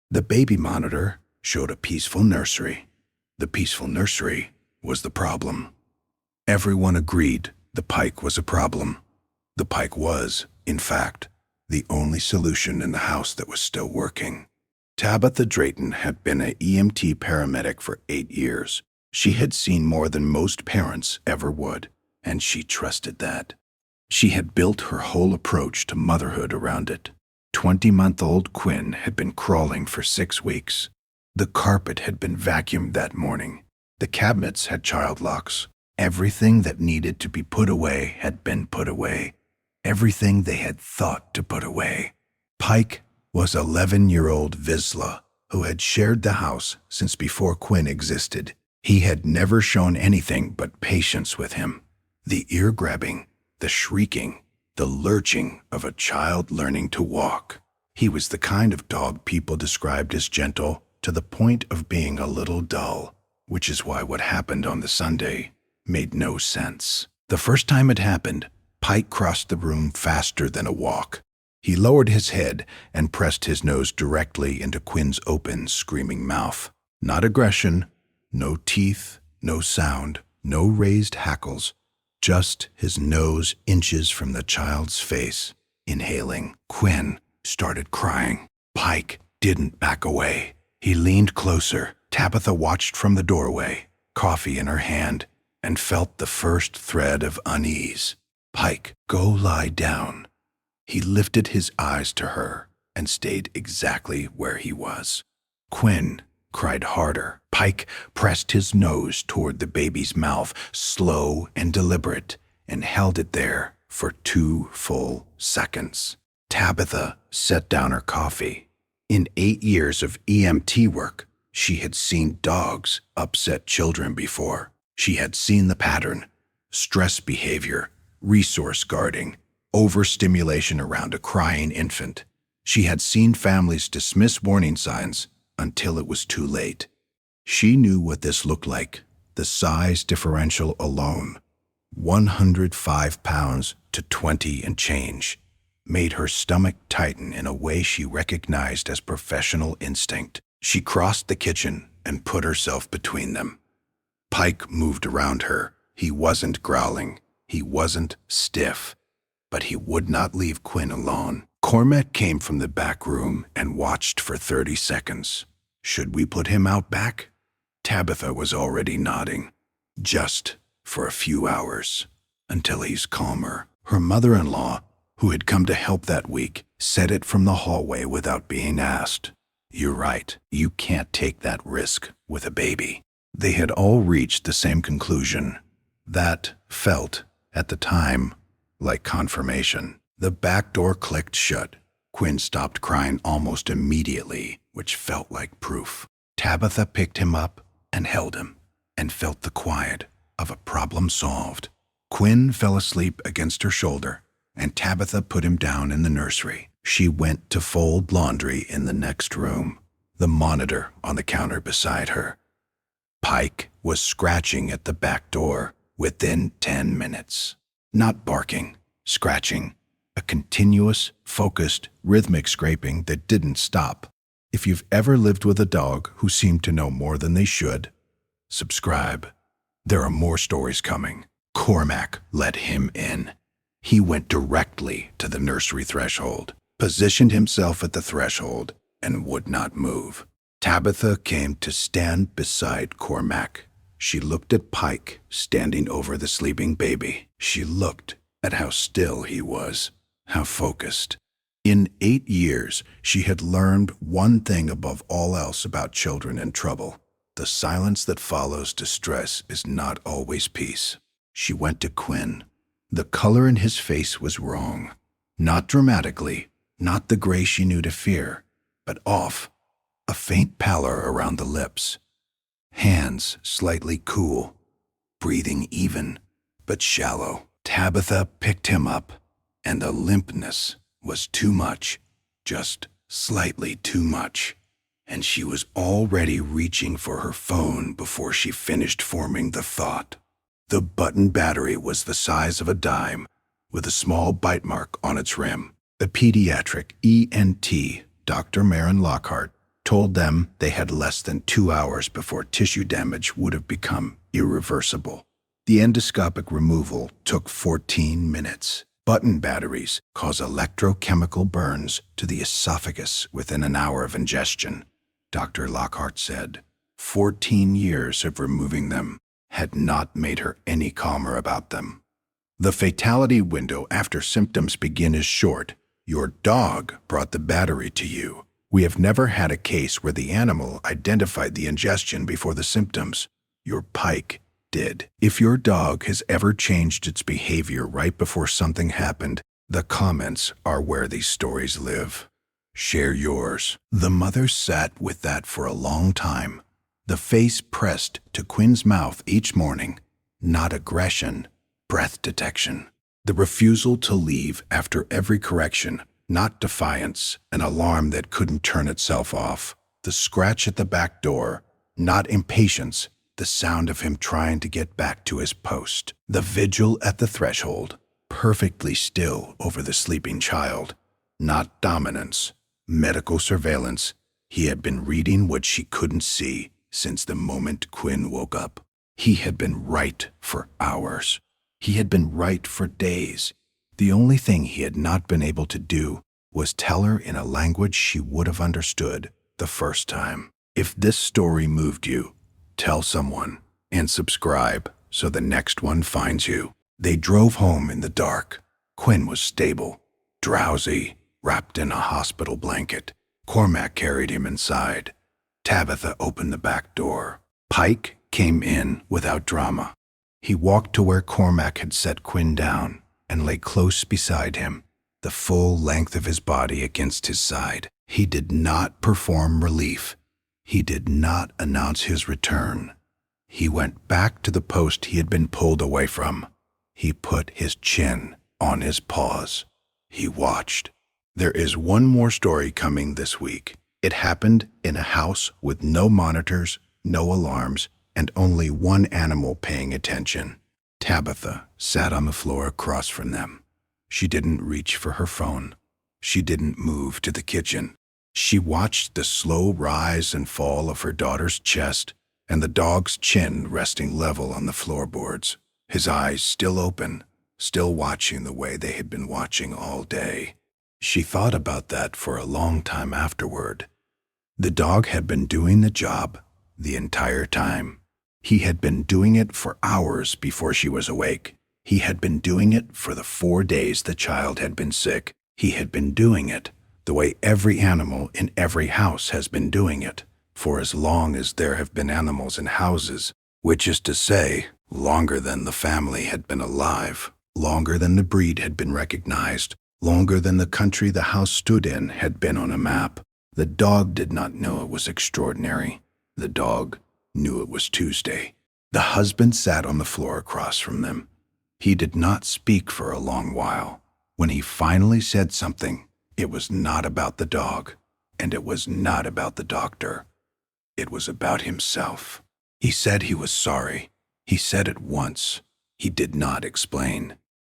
The baby monitor showed a peaceful nursery. The peaceful nursery was the problem. Everyone agreed the pike was a problem. The pike was, in fact, the only solution in the house that was still working. Tabitha Drayton had been an EMT paramedic for 8 years. She had seen more than most parents ever would, and she trusted that. She had built her whole approach to motherhood around it. 20-month-old Quinn had been crawling for 6 weeks. The carpet had been vacuumed that morning. The cabinets had child locks. Everything that needed to be put away had been put away. Everything they had thought to put away. Pike was 11-year-old Vizsla, who had shared the house since before Quinn existed. He had never shown anything but patience with him. The ear-grabbing, the shrieking, the lurching of a child learning to walk. He was the kind of dog people described as gentle to the point of being a little dull, which is why what happened on the Sunday made no sense. The first time it happened, Pike crossed the room faster than a walk. He lowered his head and pressed his nose directly into Quinn's open, screaming mouth. Not aggression, no teeth, no sound, no raised hackles, just his nose inches from the child's face, inhaling. Quinn started crying. Pike didn't back away. He leaned closer. Tabitha watched from the doorway, coffee in her hand, and felt the first thread of unease. Pike, go lie down. He lifted his eyes to her and stayed exactly where he was. Quinn cried harder. Pike pressed his nose toward the baby's mouth, slow and deliberate, and held it there for 2 full seconds. Tabitha set down her coffee. In 8 years of EMT work, she had seen dogs upset children before. She had seen the pattern: stress behavior, resource guarding, overstimulation around a crying infant. She had seen families dismiss warning signs until it was too late. She knew what this looked like. The size differential alone, 105 pounds to 20 and change, made her stomach tighten in a way she recognized as professional instinct. She crossed the kitchen and put herself between them. Pike moved around her. He wasn't growling. He wasn't stiff. But he would not leave Quinn alone. Cormac came from the back room and watched for 30 seconds. Should we put him out back? Tabitha was already nodding. Just for a few hours, until he's calmer. Her mother-in-law, who had come to help that week, said it from the hallway without being asked. You're right. You can't take that risk with a baby. They had all reached the same conclusion. That felt, at the time, like confirmation. The back door clicked shut. Quinn stopped crying almost immediately, which felt like proof. Tabitha picked him up and held him, and felt the quiet of a problem solved. Quinn fell asleep against her shoulder, and Tabitha put him down in the nursery. She went to fold laundry in the next room, the monitor on the counter beside her. Pike was scratching at the back door within 10 minutes. Not barking, scratching, a continuous, focused, rhythmic scraping that didn't stop. If you've ever lived with a dog who seemed to know more than they should, subscribe. There are more stories coming. Cormac let him in. He went directly to the nursery threshold, positioned himself at the threshold, and would not move. Tabitha came to stand beside Cormac. She looked at Pike standing over the sleeping baby. She looked at how still he was, how focused. In 8 years, she had learned one thing above all else about children in trouble. The silence that follows distress is not always peace. She went to Quinn. The color in his face was wrong. Not dramatically, not the gray she knew to fear, but off, a faint pallor around the lips. Hands slightly cool, breathing even, but shallow. Tabitha picked him up, and the limpness was too much, just slightly too much. And she was already reaching for her phone before she finished forming the thought. The button battery was the size of a dime, with a small bite mark on its rim. The pediatric ENT, Dr. Marin Lockhart, told them they had less than 2 hours before tissue damage would have become irreversible. The endoscopic removal took 14 minutes. Button batteries cause electrochemical burns to the esophagus within an hour of ingestion, Dr. Lockhart said. 14 years of removing them had not made her any calmer about them. The fatality window after symptoms begin is short. Your dog brought the battery to you. We have never had a case where the animal identified the ingestion before the symptoms. Your pike did. If your dog has ever changed its behavior right before something happened, the comments are where these stories live. Share yours. The mother sat with that for a long time, the face pressed to Quinn's mouth each morning. Not aggression, breath detection. The refusal to leave after every correction, not defiance, an alarm that couldn't turn itself off. The scratch at the back door, not impatience, the sound of him trying to get back to his post. The vigil at the threshold, perfectly still over the sleeping child, not dominance, medical surveillance. He had been reading what she couldn't see since the moment Quinn woke up. He had been right for hours. He had been right for days. The only thing he had not been able to do was tell her in a language she would have understood the first time. If this story moved you, tell someone and subscribe so the next one finds you. They drove home in the dark. Quinn was stable, drowsy, wrapped in a hospital blanket. Cormac carried him inside. Tabitha opened the back door. Pike came in without drama. He walked to where Cormac had set Quinn down and lay close beside him, the full length of his body against his side. He did not perform relief. He did not announce his return. He went back to the post he had been pulled away from. He put his chin on his paws. He watched. There is one more story coming this week. It happened in a house with no monitors, no alarms, and only one animal paying attention. Tabitha sat on the floor across from them. She didn't reach for her phone. She didn't move to the kitchen. She watched the slow rise and fall of her daughter's chest and the dog's chin resting level on the floorboards, his eyes still open, still watching the way they had been watching all day. She thought about that for a long time afterward. The dog had been doing the job the entire time. He had been doing it for hours before she was awake. He had been doing it for the 4 days the child had been sick. He had been doing it the way every animal in every house has been doing it, for as long as there have been animals in houses, which is to say, longer than the family had been alive, longer than the breed had been recognized, longer than the country the house stood in had been on a map. The dog did not know it was extraordinary. The dog knew it was Tuesday. The husband sat on the floor across from them. He did not speak for a long while. When he finally said something, it was not about the dog, and it was not about the doctor. It was about himself. He said he was sorry. He said it once. He did not explain.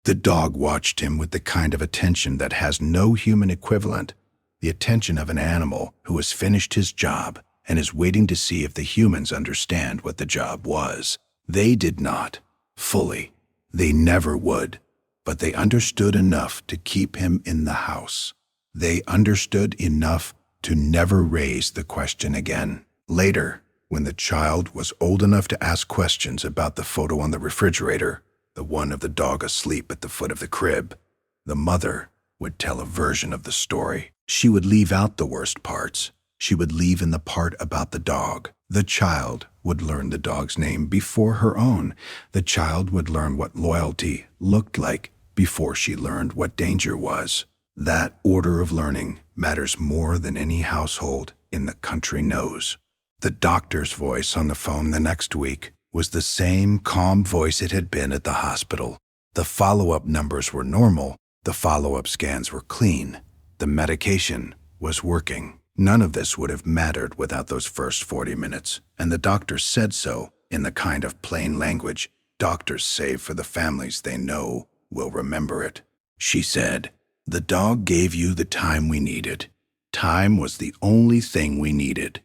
The dog watched him with the kind of attention that has no human equivalent, the attention of an animal who has finished his job and is waiting to see if the humans understand what the job was. They did not, fully. They never would, but they understood enough to keep him in the house. They understood enough to never raise the question again. Later, when the child was old enough to ask questions about the photo on the refrigerator, the one of the dog asleep at the foot of the crib, the mother would tell a version of the story. She would leave out the worst parts. She would leave in the part about the dog. The child would learn the dog's name before her own. The child would learn what loyalty looked like before she learned what danger was. That order of learning matters more than any household in the country knows. The doctor's voice on the phone the next week was the same calm voice it had been at the hospital. The follow-up numbers were normal. The follow-up scans were clean. The medication was working. None of this would have mattered without those first 40 minutes, and the doctor said so in the kind of plain language doctors say for the families they know will remember it. She said, "The dog gave you the time we needed. Time was the only thing we needed.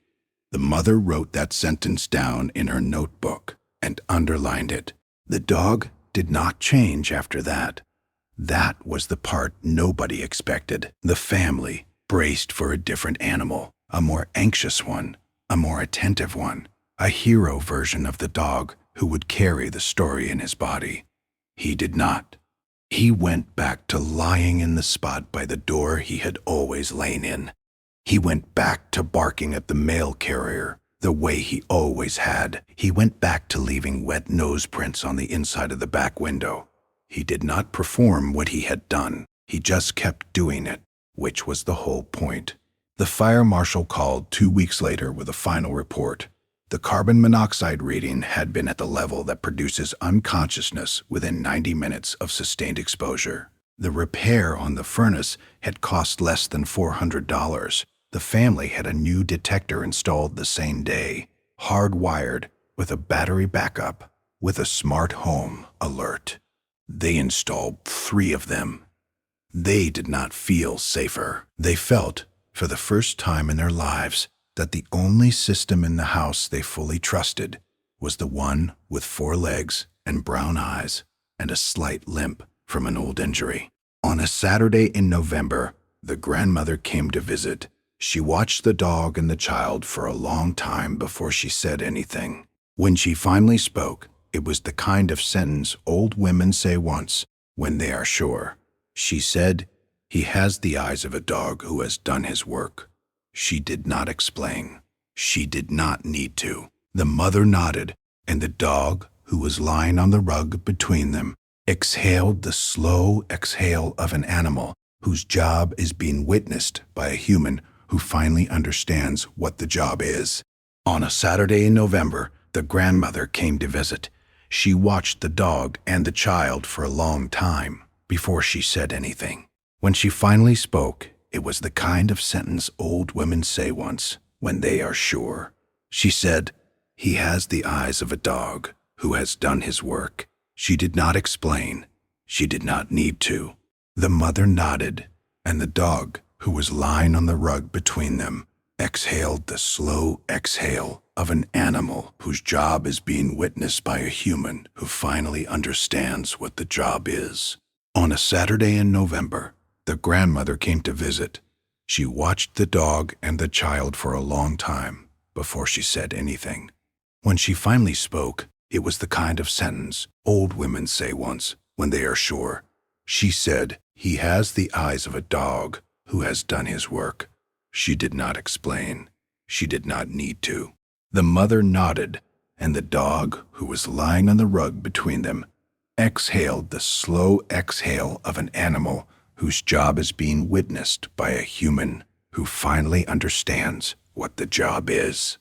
The mother wrote that sentence down in her notebook and underlined it. The dog did not change after that. That was the part nobody expected. The family braced for a different animal, a more anxious one, a more attentive one, a hero version of the dog who would carry the story in his body. He did not. He went back to lying in the spot by the door he had always lain in. He went back to barking at the mail carrier the way he always had. He went back to leaving wet nose prints on the inside of the back window. He did not perform what he had done. He just kept doing it, which was the whole point. The fire marshal called 2 weeks later with a final report. The carbon monoxide reading had been at the level that produces unconsciousness within 90 minutes of sustained exposure. The repair on the furnace had cost less than $400. The family had a new detector installed the same day, hardwired with a battery backup, with a smart home alert. They installed 3 of them. They did not feel safer. They felt, for the first time in their lives, that the only system in the house they fully trusted was the one with 4 legs and brown eyes and a slight limp from an old injury. On a Saturday in November, the grandmother came to visit. She watched the dog and the child for a long time before she said anything. When she finally spoke, it was the kind of sentence old women say once when they are sure. She said, "He has the eyes of a dog who has done his work." She did not explain. She did not need to. The mother nodded, and the dog, who was lying on the rug between them, exhaled the slow exhale of an animal whose job is being witnessed by a human who finally understands what the job is. On a Saturday in November, the grandmother came to visit. She watched the dog and the child for a long time before she said anything. When she finally spoke, it was the kind of sentence old women say once when they are sure. She said, "He has the eyes of a dog who has done his work." She did not explain. She did not need to. The mother nodded, and the dog, who was lying on the rug between them, exhaled the slow exhale of an animal whose job is being witnessed by a human who finally understands what the job is. On a Saturday in November, the grandmother came to visit. She watched the dog and the child for a long time before she said anything. When she finally spoke, it was the kind of sentence old women say once when they are sure. She said, "He has the eyes of a dog who has done his work." She did not explain. She did not need to. The mother nodded, and the dog, who was lying on the rug between them, exhaled the slow exhale of an animal whose job is being witnessed by a human who finally understands what the job is.